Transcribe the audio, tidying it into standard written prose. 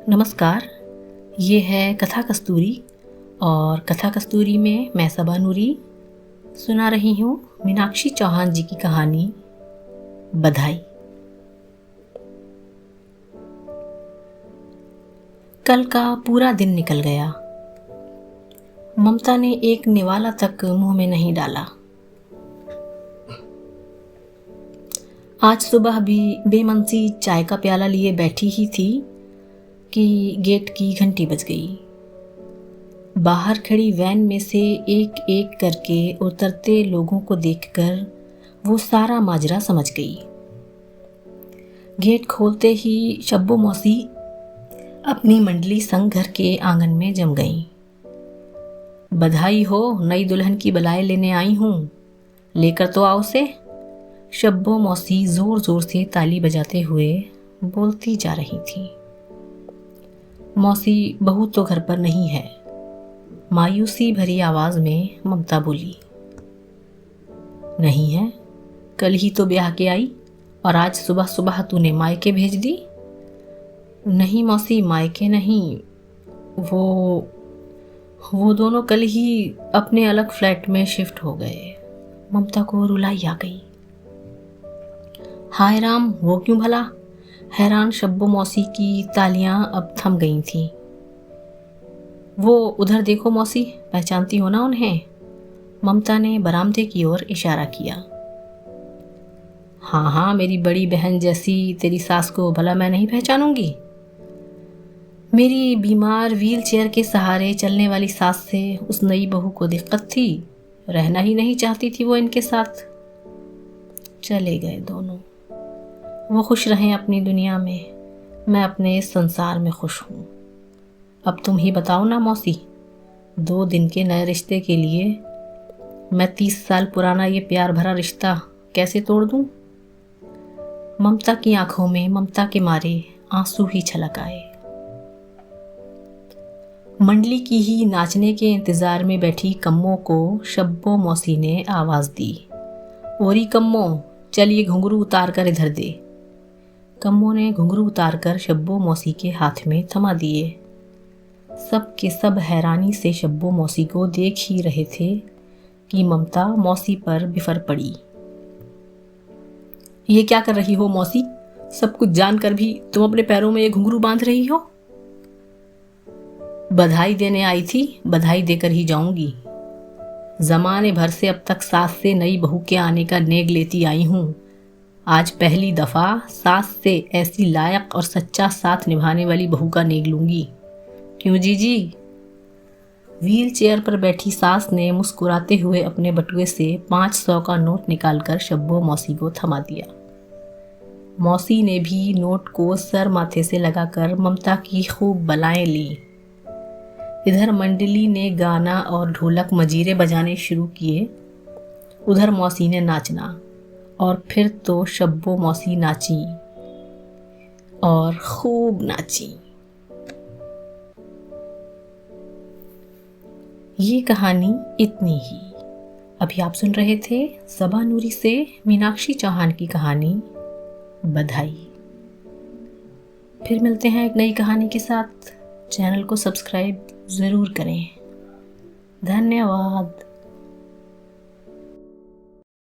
नमस्कार, ये है कथा कस्तूरी और कथा कस्तूरी में मैं सबा नूरी सुना रही हूँ मीनाक्षी चौहान जी की कहानी बधाई। कल का पूरा दिन निकल गया। ममता ने एक निवाला तक मुंह में नहीं डाला। आज सुबह भी बेमन सी चाय का प्याला लिए बैठी ही थी कि गेट की घंटी बज गई। बाहर खड़ी वैन में से एक एक करके उतरते लोगों को देखकर वो सारा माजरा समझ गई। गेट खोलते ही शब्बो मौसी अपनी मंडली संग घर के आंगन में जम गईं। बधाई हो, नई दुल्हन की बलाए लेने आई हूँ, लेकर तो आओ से। शब्बो मौसी जोर जोर से ताली बजाते हुए बोलती जा रही थी। मौसी बहू तो घर पर नहीं है, मायूसी भरी आवाज में ममता बोली। नहीं है? कल ही तो ब्याह के आई और आज सुबह सुबह तूने मायके भेज दी। नहीं मौसी, मायके नहीं, वो दोनों कल ही अपने अलग फ्लैट में शिफ्ट हो गए। ममता को रुलाई आ गई। हाय राम, वो क्यों भला? हैरान शब्बो मौसी की तालियां अब थम गई थीं। वो उधर देखो मौसी, पहचानती हो ना उन्हें? ममता ने बरामदे की ओर इशारा किया। हाँ हाँ, मेरी बड़ी बहन जैसी तेरी सास को भला मैं नहीं पहचानूंगी? मेरी बीमार व्हील चेयर के सहारे चलने वाली सास से उस नई बहू को दिक्कत थी, रहना ही नहीं चाहती थी वो इनके साथ। चले गए दोनों। वो खुश रहें अपनी दुनिया में, मैं अपने इस संसार में खुश हूँ। अब तुम ही बताओ ना मौसी, 2 दिन के नए रिश्ते के लिए मैं 30 साल पुराना ये प्यार भरा रिश्ता कैसे तोड़ दूँ? ममता की आंखों में ममता के मारे आंसू ही छलक आए। मंडली की ही नाचने के इंतजार में बैठी कम्मो को शब्बो मौसी ने आवाज दी। ओरी कम्मो, चल ये घुंघरू उतार कर इधर दे। कम्मो ने घुंघरू उतार कर शब्बो मौसी के हाथ में थमा दिए। सब के सब हैरानी से शब्बो मौसी को देख ही रहे थे कि ममता मौसी पर बिफर पड़ी। ये क्या कर रही हो मौसी? सब कुछ जानकर भी तुम अपने पैरों में ये घुंघरू बांध रही हो? बधाई देने आई थी, बधाई देकर ही जाऊंगी। जमाने भर से अब तक सास से नई बहू के आने का नेग लेती आई हूँ। आज पहली दफा सास से ऐसी लायक और सच्चा साथ निभाने वाली बहू का नेग लूंगी। क्यों जीजी? व्हील चेयर पर बैठी सास ने मुस्कुराते हुए अपने बटुए से 500 का नोट निकालकर शब्बो मौसी को थमा दिया। मौसी ने भी नोट को सर माथे से लगाकर ममता की खूब बलाएं ली। इधर मंडली ने गाना और ढोलक मजीरे बजाने शुरू किए, उधर मौसी ने नाचना, और फिर तो शब्बो मौसी नाची और खूब नाची। ये कहानी इतनी ही। अभी आप सुन रहे थे सबा नूरी से मीनाक्षी चौहान की कहानी बधाई। फिर मिलते हैं एक नई कहानी के साथ। चैनल को सब्सक्राइब ज़रूर करें। धन्यवाद।